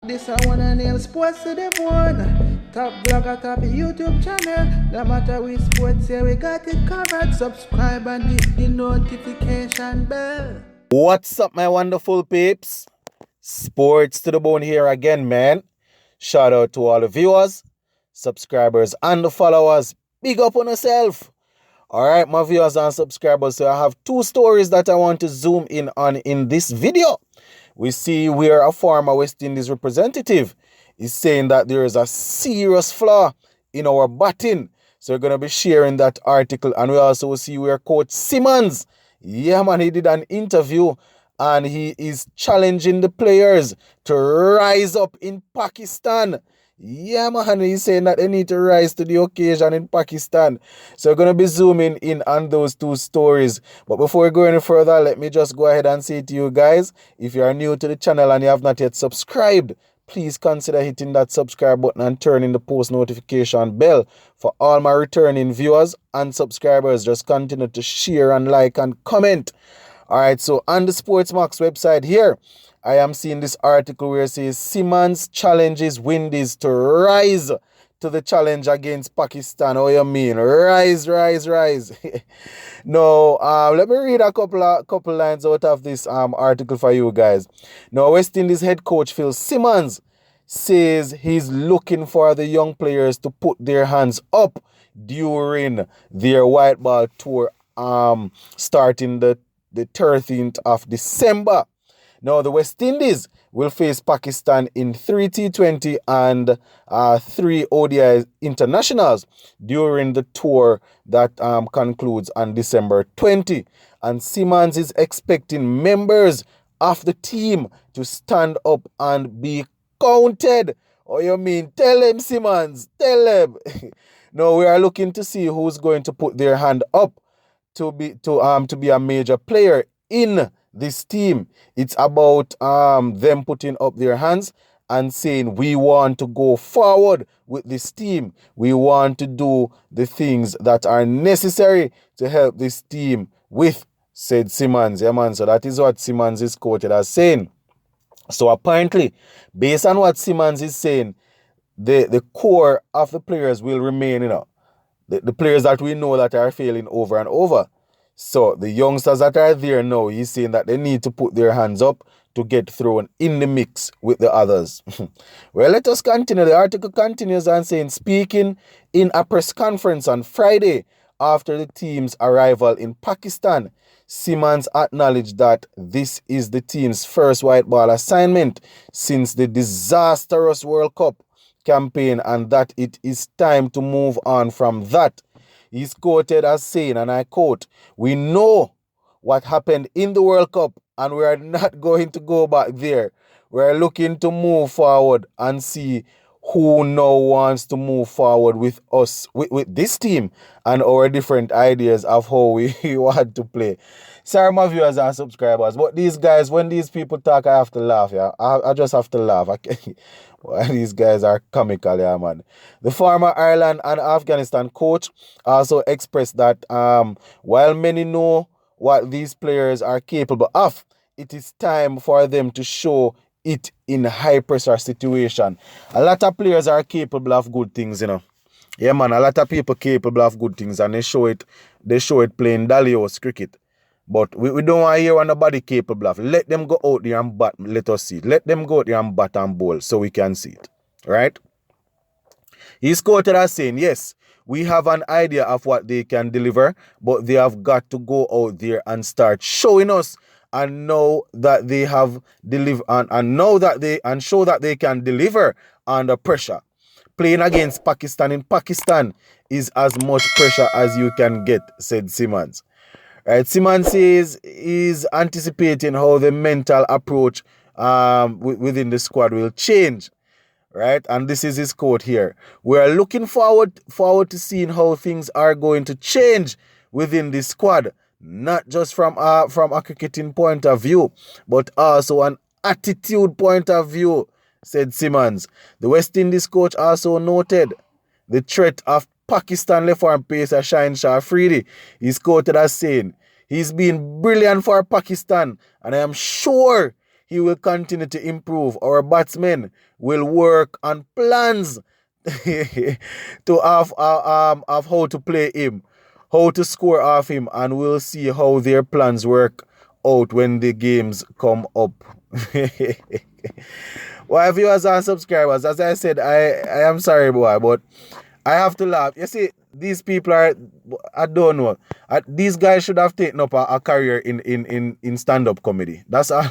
This I wanna nail sports to the bone. Top blogger, top YouTube channel. No matter which sports, yeah, we got it covered. Subscribe and hit the notification bell. What's up, my wonderful peeps? Sports to the bone here again, man. Shout out to all the viewers, subscribers, and the followers. Big up on yourself. Alright, my viewers and subscribers. So I have two stories that I want to zoom in on in this video. We see where a former West Indies representative is saying that there is a serious flaw in our batting. So we're going to be sharing that article. And we also see where Coach Simmons, yeah man, he did an interview and he is challenging the players to rise up in Pakistan. Yeah man, he's saying that they need to rise to the occasion in Pakistan. So we're going to be zooming in on those two stories. But before we go any further, let me just go ahead and say to you guys, if you are new to the channel and you have not yet subscribed, please consider hitting that subscribe button and turning the post notification bell. For all my returning viewers and subscribers, just continue to share and like and comment. Alright, so on the Sportsmax website here, I am seeing this article where it says Simmons challenges Windies to rise to the challenge against Pakistan. Oh, you mean rise. No, let me read a couple lines out of this article for you guys. Now, West Indies head coach Phil Simmons says he's looking for the young players to put their hands up during their white ball tour starting the 13th of December. Now, the West Indies will face Pakistan in 3 T20 and 3 ODI internationals during the tour that concludes on December 20. And Simmons is expecting members of the team to stand up and be counted. Oh, you mean, tell them, Simmons, tell them. Now, we are looking to see who's going to put their hand up to be a major player in this team. It's about them putting up their hands and saying, we want to go forward with this team. We want to do the things that are necessary to help this team with, said Simmons. Yeah, man. So that is what Simmons is quoted as saying. So apparently, based on what Simmons is saying, the core of the players will remain, the players that we know that are failing over and over. So the youngsters that are there now, he's saying that they need to put their hands up to get thrown in the mix with the others. Well, let us continue. The article continues and saying, speaking in a press conference on Friday after the team's arrival in Pakistan, Simmons acknowledged that this is the team's first white ball assignment since the disastrous World Cup campaign and that it is time to move on from that. He's quoted as saying, and I quote, "We know what happened in the World Cup and we are not going to go back there. We're looking to move forward and see who now wants to move forward with us, with this team and our different ideas of how we want to play." Sorry, my viewers and subscribers, but these guys, when these people talk, I have to laugh, yeah. I just have to laugh. Well, these guys are comical, yeah, man. The former Ireland and Afghanistan coach also expressed that while many know what these players are capable of, it is time for them to show it in high pressure situation. A lot of players are capable of good things, Yeah, man, a lot of people capable of good things and they show it playing Dalios cricket. But we don't want to hear what nobody capable of. Let them go out there and bat. Let us see it. Let them go out there and bat and bowl so we can see it. Right? He's quoted as saying, yes, we have an idea of what they can deliver, but they have got to go out there and start showing us and know that they have delivered and show that they can deliver under pressure. Playing against Pakistan in Pakistan is as much pressure as you can get, said Simmons. Right, Simmons says he's anticipating how the mental approach within the squad will change. Right, and this is his quote here. We are looking forward to seeing how things are going to change within the squad, not just from a cricketing point of view, but also an attitude point of view, said Simmons. The West Indies coach also noted the threat of Pakistan left-arm pacer Shaheen Shah Afridi. He's quoted as saying, he's been brilliant for Pakistan and I am sure he will continue to improve. Our batsmen will work on plans to have how to play him, how to score off him, and we'll see how their plans work out when the games come up. Well, viewers and subscribers, as I said, I am sorry, boy, but I have to laugh. You see, these people are, I don't know. These guys should have taken up a career in stand-up comedy. That's all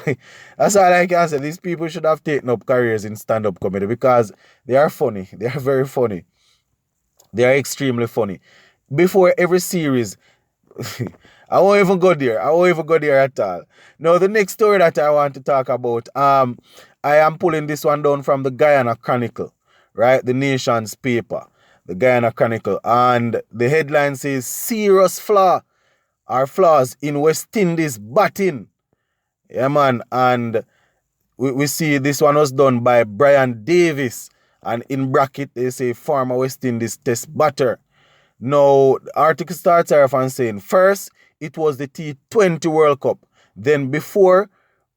I can say. These people should have taken up careers in stand-up comedy because they are funny. They are very funny. They are extremely funny. Before every series, I won't even go there. I won't even go there at all. Now, the next story that I want to talk about, I am pulling this one down from the Guyana Chronicle, right? The nation's paper, the Guyana Chronicle. And the headline says, serious flaws in West Indies batting. Yeah, man. And we see this one was done by Brian Davis. And in bracket, they say former West Indies test batter. Now, the article starts off and saying, first, it was the T20 World Cup. Then before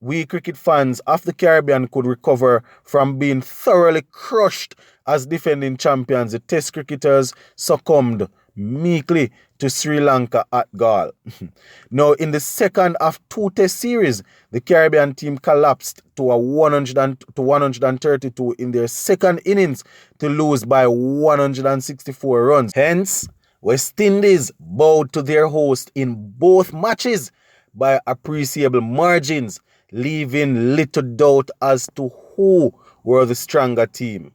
we cricket fans of the Caribbean could recover from being thoroughly crushed as defending champions, the Test cricketers succumbed meekly to Sri Lanka at Galle. Now, in the second of two Test series, the Caribbean team collapsed to 132 in their second innings to lose by 164 runs. Hence, West Indies bowed to their host in both matches by appreciable margins, leaving little doubt as to who were the stronger team.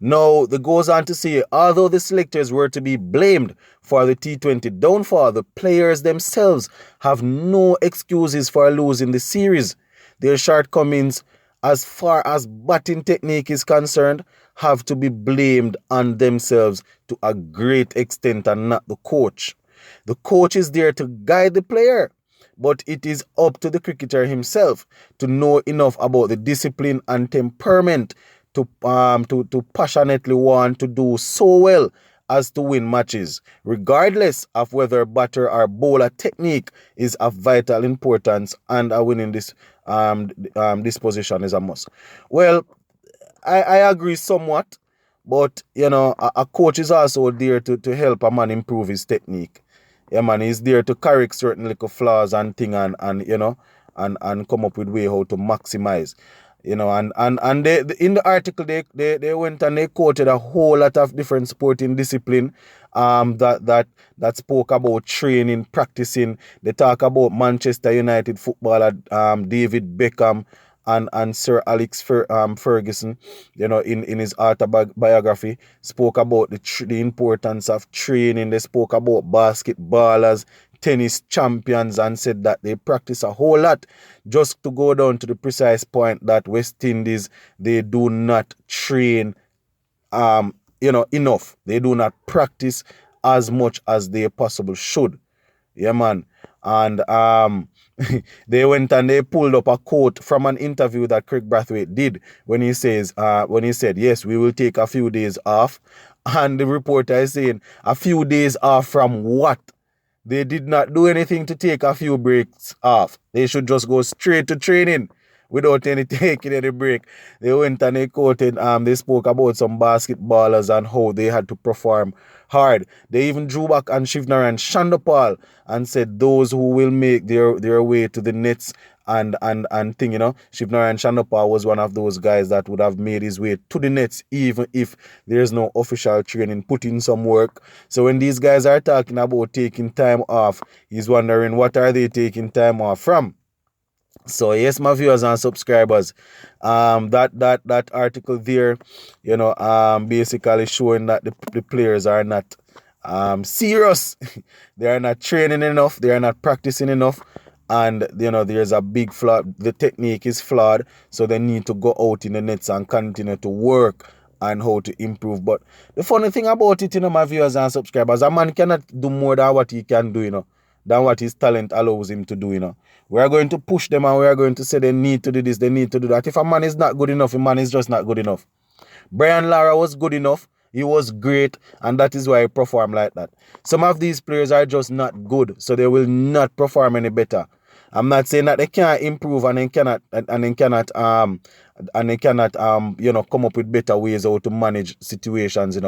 Now, it goes on to say, although the selectors were to be blamed for the T20 downfall, the players themselves have no excuses for losing the series. Their shortcomings, as far as batting technique is concerned, have to be blamed on themselves to a great extent and not the coach. The coach is there to guide the player, but it is up to the cricketer himself to know enough about the discipline and temperament to passionately want to do so well as to win matches, regardless of whether batter or bowler technique is of vital importance, and winning this position is a must. Well, I agree somewhat, but you know, a coach is also there to help a man improve his technique. Yeah, man, he's there to correct certain little flaws and thing, and you know, and come up with way how to maximize. You know, and they in the article they went and they quoted a whole lot of different sporting discipline that spoke about training, practicing. They talk about Manchester United footballer David Beckham and Sir Alex Ferguson, you know, in his autobiography, spoke about the importance of training. They spoke about basketballers, tennis champions, and said that they practice a whole lot. Just to go down to the precise point that West Indies, they do not train enough. They do not practice as much as they possibly should. Yeah, man. And they went and they pulled up a quote from an interview that Craig Brathwaite did when he said, yes, we will take a few days off. And the reporter is saying, a few days off from what? They did not do anything to take a few breaks off. They should just go straight to training without taking any break. They went and they quoted, they spoke about some basketballers and how they had to perform hard. They even drew back on Shivnarine Chandapal and said those who will make their way to the nets and thing, you know. Shivnarine Chandapal was one of those guys that would have made his way to the nets even if there's no official training, put in some work. So when these guys are talking about taking time off, he's wondering what are they taking time off from? So yes, my viewers and subscribers, that article there, you know, basically showing that the players are not serious. They are not training enough. They are not practicing enough. And, you know, there's a big flaw. The technique is flawed. So they need to go out in the nets and continue to work and how to improve. But the funny thing about it, you know, my viewers and subscribers, a man cannot do more than what he can do, you know, than what his talent allows him to do, you know. We are going to push them and we are going to say they need to do this, they need to do that. If a man is not good enough, a man is just not good enough. Brian Lara was good enough. He was great, and that is why he performed like that. Some of these players are just not good, so they will not perform any better. I'm not saying that they can't improve and they cannot come up with better ways how to manage situations,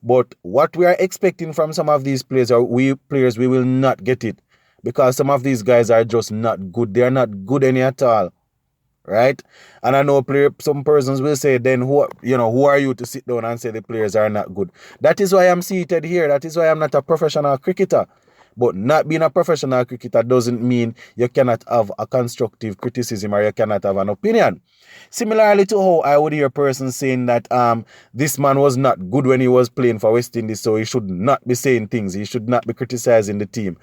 But what we are expecting from some of these players we will not get it, because some of these guys are just not good. They're not good any at all. Right? And I know some persons will say, then who are you to sit down and say the players are not good? That is why I'm seated here. That is why I'm not a professional cricketer. But not being a professional cricketer doesn't mean you cannot have a constructive criticism or you cannot have an opinion. Similarly to how I would hear persons saying that this man was not good when he was playing for West Indies, so he should not be saying things. He should not be criticizing the team.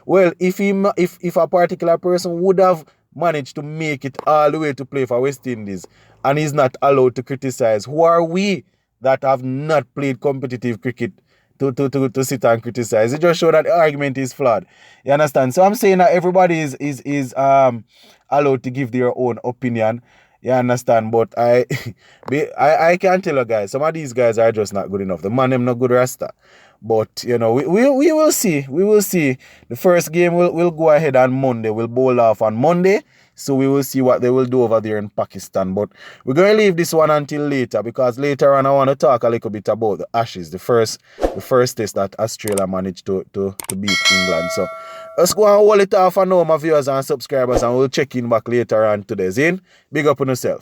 Well, if a particular person would have managed to make it all the way to play for West Indies and he's not allowed to criticize, who are we that have not played competitive cricket to sit and criticize? It just shows that the argument is flawed. You understand? So I'm saying that everybody is allowed to give their own opinion. You understand? But I can't tell you guys, some of these guys are just not good enough. The man them not good Rasta. But we will see. We will see. The first game will go ahead on Monday. We'll bowl off on Monday. So we will see what they will do over there in Pakistan. But we're going to leave this one until later, because later on I want to talk a little bit about the Ashes, the first test that Australia managed to beat England. So let's go and hold it off for now, my viewers and subscribers, and we'll check in back later on today. Zin, big up on yourself.